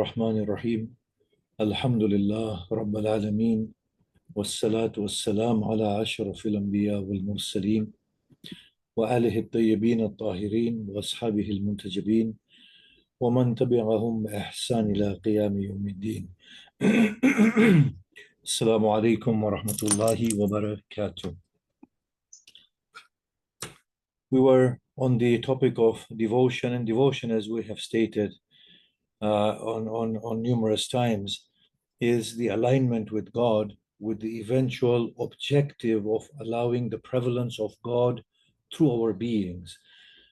الرحمن الرحيم الحمد لله رب العالمين والصلاة والسلام على أشرف الأنبياء والمرسلين وآله الطيبين الطاهرين وأصحابه المنتجبين ومن تبعهم بإحسان إلى قيام يوم الدين. السلام عليكم ورحمة الله وبركاته. We were on the topic of devotion, and devotion, as we have stated on numerous times, is the alignment with God, with the eventual objective of allowing the prevalence of God through our beings.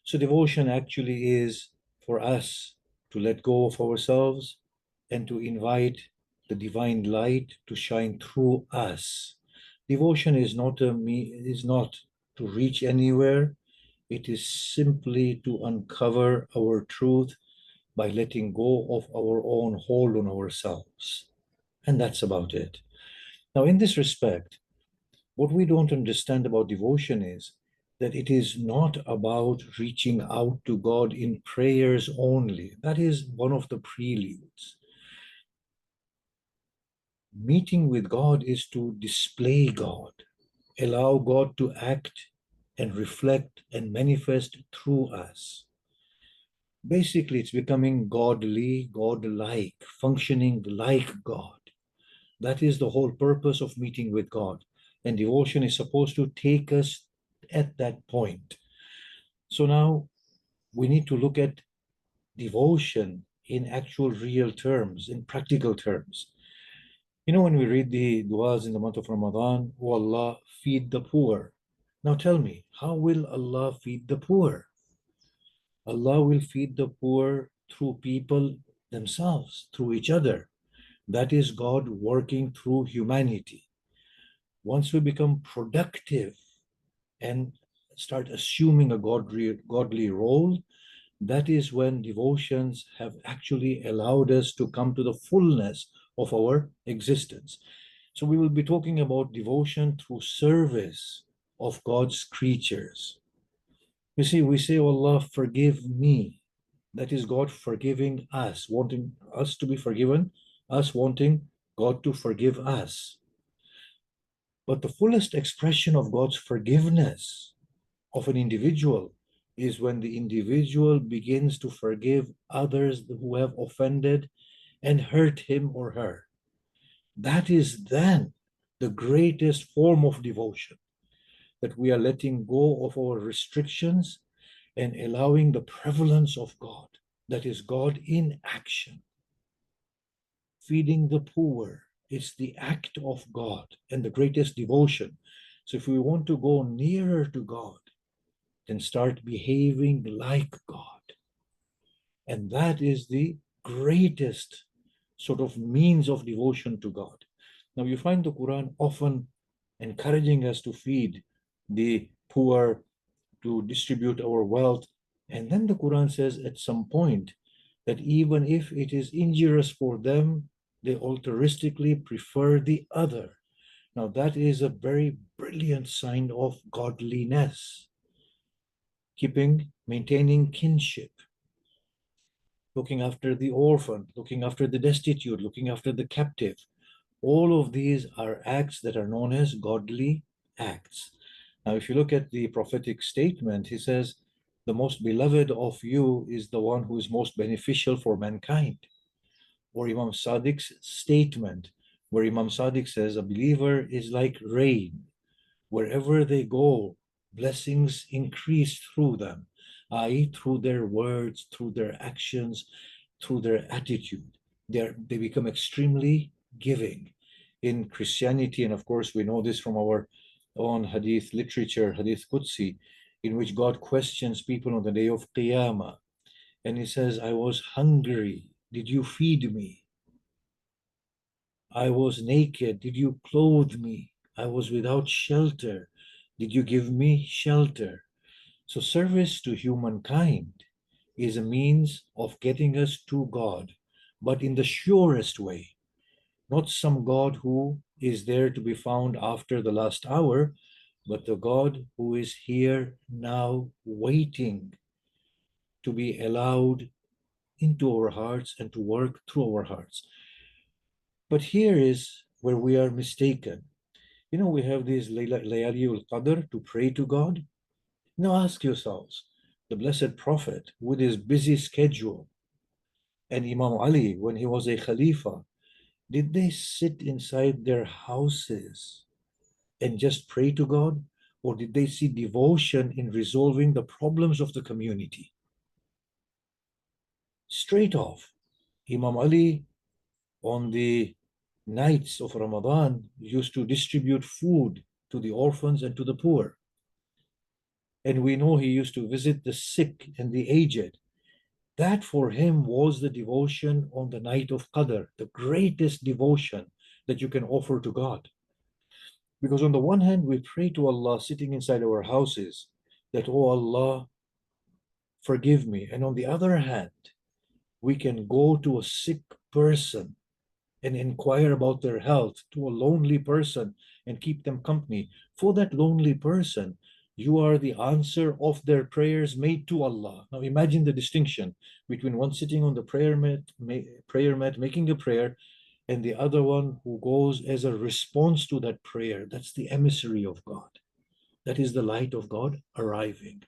So devotion actually is for us to let go of ourselves and to invite the divine light to shine through us. Devotion is not to reach anywhere. It is simply to uncover our truth by letting go of our own hold on ourselves. And that's about it. Now, in this respect, what we don't understand about devotion is that it is not about reaching out to God in prayers only. That is one of the preludes. Meeting with God is to display God, allow God to act and reflect and manifest through us. Basically, it's becoming godly, godlike, functioning like God. That is the whole purpose of meeting with God. And devotion is supposed to take us at that point. So now we need to look at devotion in actual real terms, in practical terms. You know, when we read the du'as in the month of Ramadan, oh Allah, feed the poor. Now tell me, how will Allah feed the poor? Allah will feed the poor through people themselves, through each other. That is God working through humanity. Once we become productive and start assuming a godly role, that is when devotions have actually allowed us to come to the fullness of our existence. So we will be talking about devotion through service of God's creatures. You see, we say, oh Allah, forgive me. That is God forgiving us, wanting us to be forgiven, us wanting God to forgive us. But the fullest expression of God's forgiveness of an individual is when the individual begins to forgive others who have offended and hurt him or her. That is then the greatest form of devotion, that we are letting go of our restrictions and allowing the prevalence of God, that is God in action. Feeding the poor is the act of God and the greatest devotion. So if we want to go nearer to God, then start behaving like God. And that is the greatest sort of means of devotion to God. Now you find the Quran often encouraging us to feed the poor, to distribute our wealth. And then the Quran says at some point that even if it is injurious for them, they altruistically prefer the other. Now that is a very brilliant sign of godliness. Maintaining kinship, looking after the orphan, looking after the destitute, looking after the captive. All of these are acts that are known as godly acts. Now, if you look at the prophetic statement, he says, the most beloved of you is the one who is most beneficial for mankind. Or Imam Sadiq's statement, where Imam Sadiq says, a believer is like rain. Wherever they go, blessings increase through them, i.e., through their words, through their actions, through their attitude. They become extremely giving. In Christianity, and of course we know this from our own hadith literature, hadith Qudsi, in which God questions people on the day of Qiyamah. And he says, I was hungry. Did you feed me? I was naked. Did you clothe me? I was without shelter. Did you give me shelter? So service to humankind is a means of getting us to God, but in the surest way. Not some God who is there to be found after the last hour, but the God who is here now waiting to be allowed into our hearts and to work through our hearts. But here is where we are mistaken. We have these Layali al-Qadr to pray to God. Now ask yourselves, the Blessed Prophet with his busy schedule and Imam Ali when he was a Khalifa, did they sit inside their houses and just pray to God? Or did they see devotion in resolving the problems of the community? Straight off, Imam Ali on the nights of Ramadan used to distribute food to the orphans and to the poor. And we know he used to visit the sick and the aged. That for him was the devotion on the night of Qadr, the greatest devotion that you can offer to God. Because on the one hand, we pray to Allah sitting inside our houses that, oh Allah, forgive me. And on the other hand, we can go to a sick person and inquire about their health, to a lonely person and keep them company. For that lonely person, you are the answer of their prayers made to Allah. Now imagine the distinction between one sitting on the prayer mat making a prayer, and the other one who goes as a response to that prayer. That's the emissary of God. That is the light of God arriving.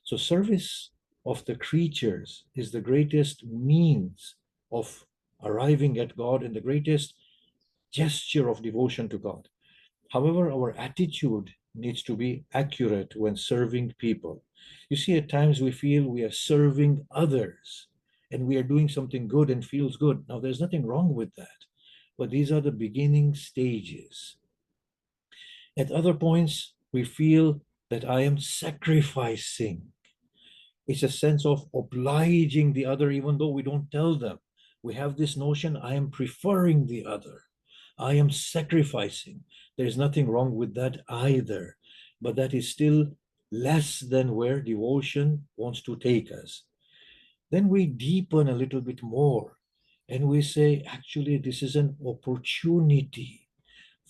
So service of the creatures is the greatest means of arriving at God and the greatest gesture of devotion to God. However, our attitude needs to be accurate when serving people. You see, at times we feel we are serving others and we are doing something good and feels good. Now, there's nothing wrong with that, but these are the beginning stages. At other points, we feel that I am sacrificing. It's a sense of obliging the other, even though we don't tell them. We have this notion, I am preferring the other. I am sacrificing. There's nothing wrong with that either. But that is still less than where devotion wants to take us. Then we deepen a little bit more and we say, actually, this is an opportunity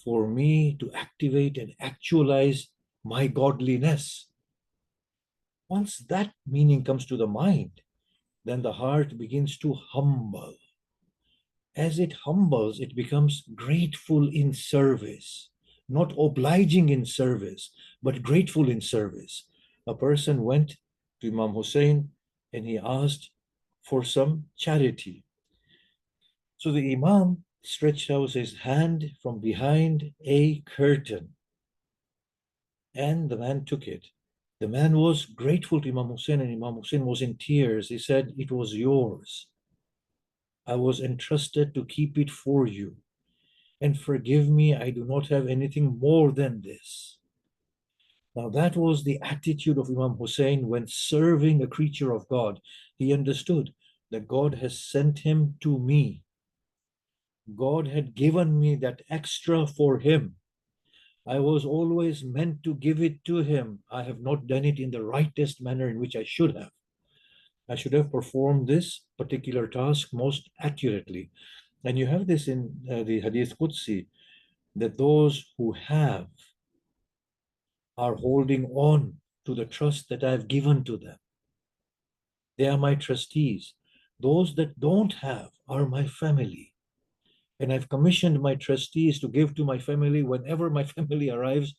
for me to activate and actualize my godliness. Once that meaning comes to the mind, then the heart begins to humble. As it humbles, it becomes grateful in service, not obliging in service, but grateful in service. A person went to Imam Hussein and he asked for some charity. So the Imam stretched out his hand from behind a curtain and the man took it. The man was grateful to Imam Hussein and Imam Hussein was in tears. He said, it was yours. I was entrusted to keep it for you. And forgive me, I do not have anything more than this. Now, that was the attitude of Imam Hussein when serving a creature of God. He understood that God has sent him to me. God had given me that extra for him. I was always meant to give it to him. I have not done it in the rightest manner in which I should have. I should have performed this particular task most accurately. And you have this in the Hadith Qudsi, that those who have are holding on to the trust that I've given to them. They are my trustees. Those that don't have are my family. And I've commissioned my trustees to give to my family whenever my family arrives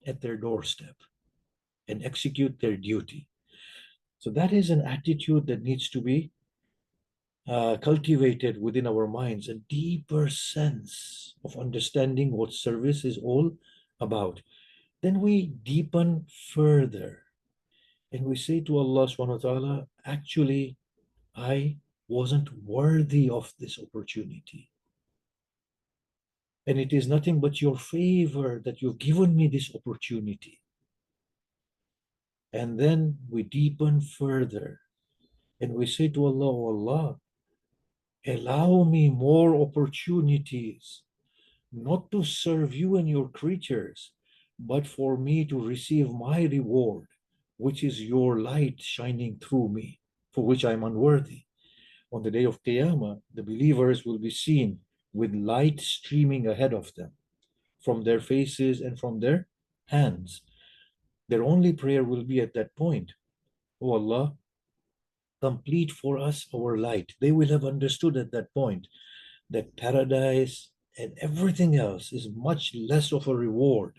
at their doorstep and execute their duty. So that is an attitude that needs to be cultivated within our minds, a deeper sense of understanding what service is all about. Then we deepen further and we say to Allah subhanahu wa ta'ala, actually, I wasn't worthy of this opportunity. And it is nothing but your favor that you've given me this opportunity. And then we deepen further and we say to Allah, oh Allah, allow me more opportunities, not to serve you and your creatures, but for me to receive my reward, which is your light shining through me, for which I'm unworthy. On the day of Qiyamah, the believers will be seen with light streaming ahead of them from their faces and from their hands. Their only prayer will be at that point, oh Allah, complete for us our light. They will have understood at that point that paradise and everything else is much less of a reward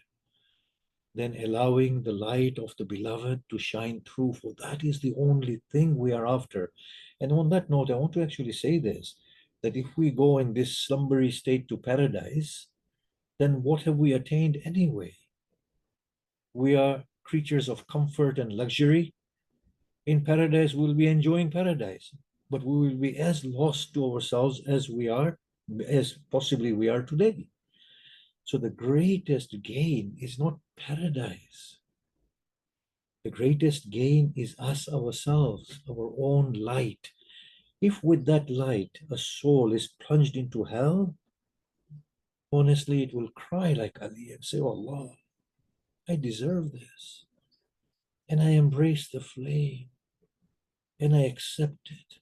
than allowing the light of the beloved to shine through, for that is the only thing we are after. And on that note, I want to actually say this, that if we go in this slumbery state to paradise, then what have we attained anyway? We are creatures of comfort and luxury. In paradise, we'll be enjoying paradise, but we will be as lost to ourselves as we are, as possibly we are today. So the greatest gain is not paradise. The greatest gain is us ourselves, our own light. If with that light a soul is plunged into hell, honestly, it will cry like Ali and say, oh Allah, I deserve this. And I embrace the flame and I accept it.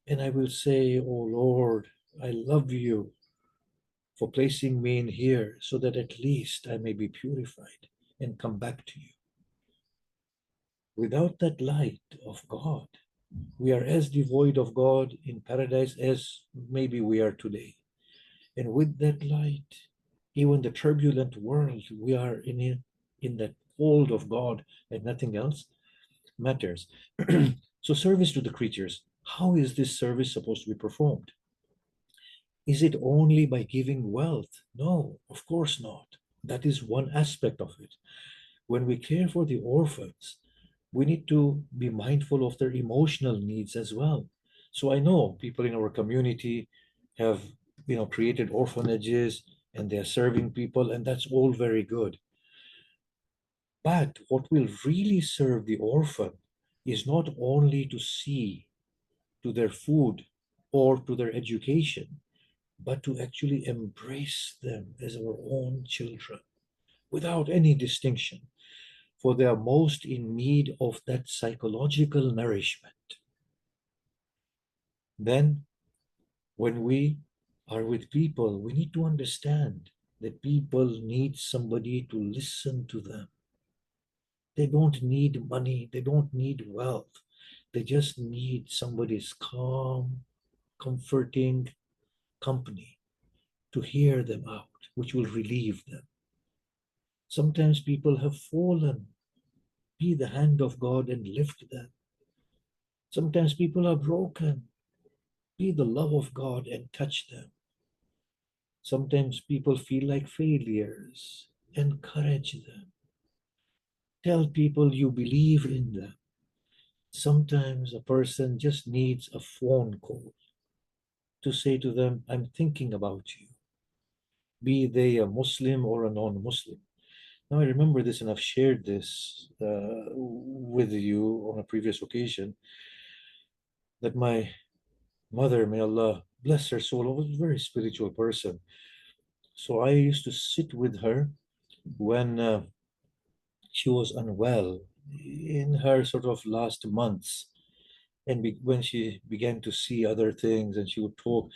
And I will say, oh Lord, I love you for placing me in here so that at least I may be purified and come back to you. Without that light of God, we are as devoid of God in paradise as maybe we are today. And with that light, even the turbulent world, we are in that fold of God and nothing else matters. So, service to the creatures. How is this service supposed to be performed? Is it only by giving wealth? No, of course not. That is one aspect of it. When we care for the orphans, we need to be mindful of their emotional needs as well. So I know people in our community have, created orphanages and they're serving people, and that's all very good. But what will really serve the orphan is not only to see to their food or to their education, but to actually embrace them as our own children without any distinction, for they are most in need of that psychological nourishment. Then, when we are with people, we need to understand that people need somebody to listen to them. They don't need money, they don't need wealth. They just need somebody's calm, comforting company to hear them out, which will relieve them. Sometimes people have fallen. Be the hand of God and lift them. Sometimes people are broken. Be the love of God and touch them. Sometimes people feel like failures. Encourage them. Tell people you believe in them. Sometimes a person just needs a phone call to say to them, I'm thinking about you, be they a Muslim or a non Muslim. Now, I remember this and I've shared this with you on a previous occasion that my mother, may Allah bless her soul, was a very spiritual person. So I used to sit with her when she was unwell in her sort of last months. And when she began to see other things and she would talk,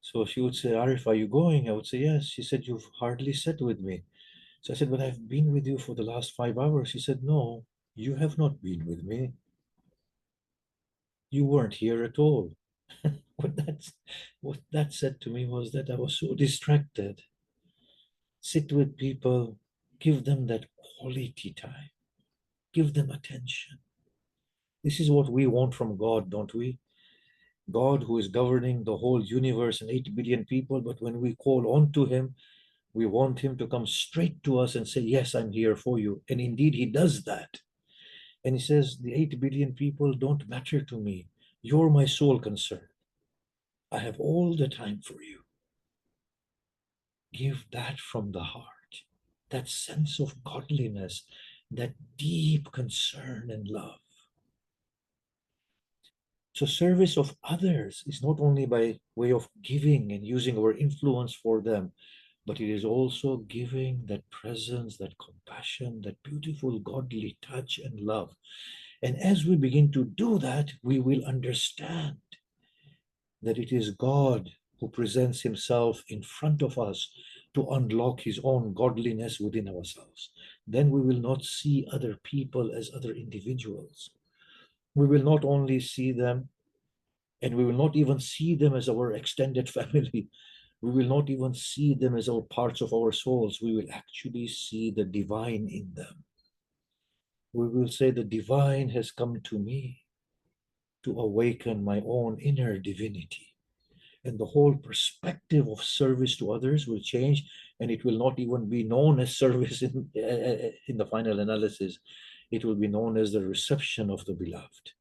so she would say, Arif, are you going? I would say, yes. She said, you've hardly sat with me. So I said, but I've been with you for the last 5 hours. She said, no, you have not been with me. You weren't here at all. What that said to me was that I was so distracted. Sit with people, give them that quality time, give them attention. This is what we want from God, don't we? God who is governing the whole universe and 8 billion people, but when we call on to him, we want him to come straight to us and say, yes, I'm here for you. And indeed, he does that. And he says, the 8 billion people don't matter to me. You're my sole concern. I have all the time for you. Give that from the heart, that sense of godliness, that deep concern and love. So, service of others is not only by way of giving and using our influence for them, but it is also giving that presence, that compassion, that beautiful godly touch and love. And as we begin to do that, we will understand that it is God who presents himself in front of us to unlock his own godliness within ourselves. Then we will not see other people as other individuals. We will not only see them, and we will not even see them as our extended family. We will not even see them as our parts of our souls. We will actually see the divine in them. We will say the divine has come to me to awaken my own inner divinity. And the whole perspective of service to others will change, and it will not even be known as service in the final analysis. It will be known as the reception of the beloved.